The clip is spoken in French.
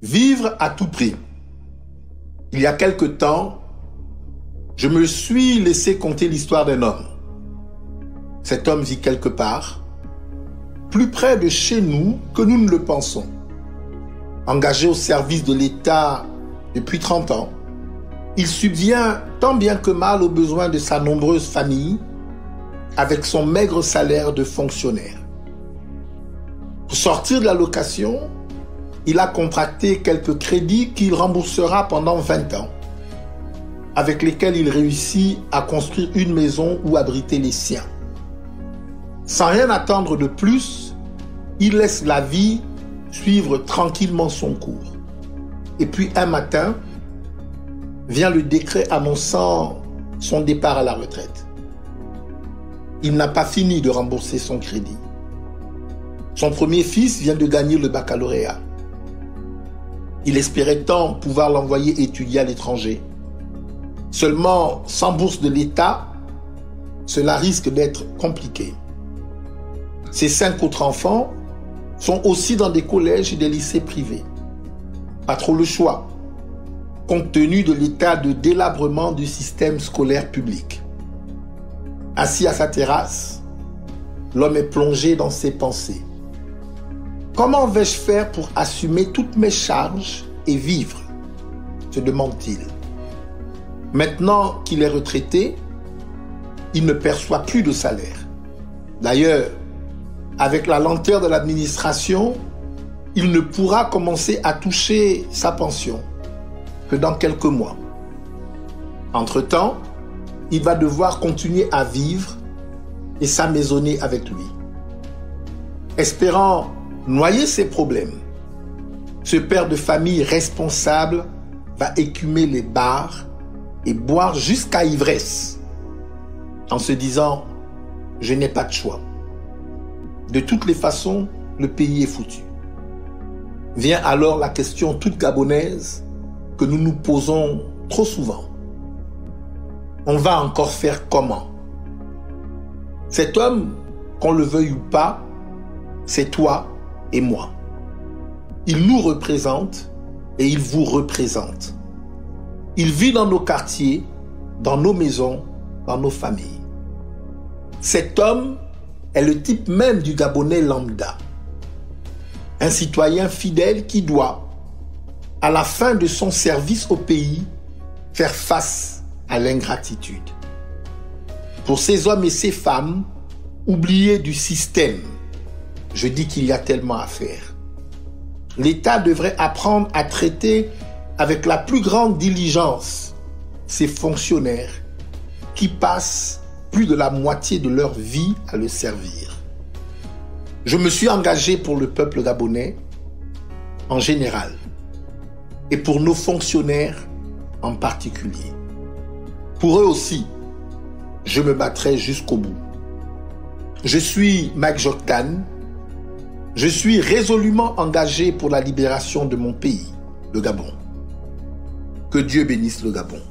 Vivre à tout prix. Il y a quelque temps, je me suis laissé conter l'histoire d'un homme. Cet homme vit quelque part, plus près de chez nous que nous ne le pensons. Engagé au service de l'État depuis 30 ans, il subvient tant bien que mal aux besoins de sa nombreuse famille avec son maigre salaire de fonctionnaire. Pour sortir de la location, il a contracté quelques crédits qu'il remboursera pendant 20 ans, avec lesquels il réussit à construire une maison où abriter les siens. Sans rien attendre de plus, il laisse la vie suivre tranquillement son cours. Et puis un matin, vient le décret annonçant son départ à la retraite. Il n'a pas fini de rembourser son crédit. Son premier fils vient de gagner le baccalauréat. Il espérait tant pouvoir l'envoyer étudier à l'étranger. Seulement, sans bourse de l'État, cela risque d'être compliqué. Ses 5 autres enfants sont aussi dans des collèges et des lycées privés. Pas trop le choix, compte tenu de l'état de délabrement du système scolaire public. Assis à sa terrasse, l'homme est plongé dans ses pensées. Comment vais-je faire pour assumer toutes mes charges et vivre ? Se demande-t-il. Maintenant qu'il est retraité, il ne perçoit plus de salaire. D'ailleurs, avec la lenteur de l'administration, il ne pourra commencer à toucher sa pension que dans quelques mois. Entre-temps, il va devoir continuer à vivre et s'amaisonner avec lui. Espérant noyer ses problèmes, ce père de famille responsable va écumer les bars et boire jusqu'à ivresse, en se disant « je n'ai pas de choix ». De toutes les façons, le pays est foutu. Vient alors la question toute gabonaise que nous nous posons trop souvent. On va encore faire comment ? Cet homme, qu'on le veuille ou pas, c'est toi et moi. Il nous représente et il vous représente. Il vit dans nos quartiers, dans nos maisons, dans nos familles. Cet homme est le type même du Gabonais lambda. Un citoyen fidèle qui doit, à la fin de son service au pays, faire face à l'ingratitude. Pour ces hommes et ces femmes, oubliés du système, je dis qu'il y a tellement à faire. L'État devrait apprendre à traiter avec la plus grande diligence ces fonctionnaires qui passent plus de la moitié de leur vie à le servir. Je me suis engagé pour le peuple gabonais en général et pour nos fonctionnaires en particulier. Pour eux aussi, je me battrai jusqu'au bout. Je suis Mike Joktan. Je suis résolument engagé pour la libération de mon pays, le Gabon. Que Dieu bénisse le Gabon.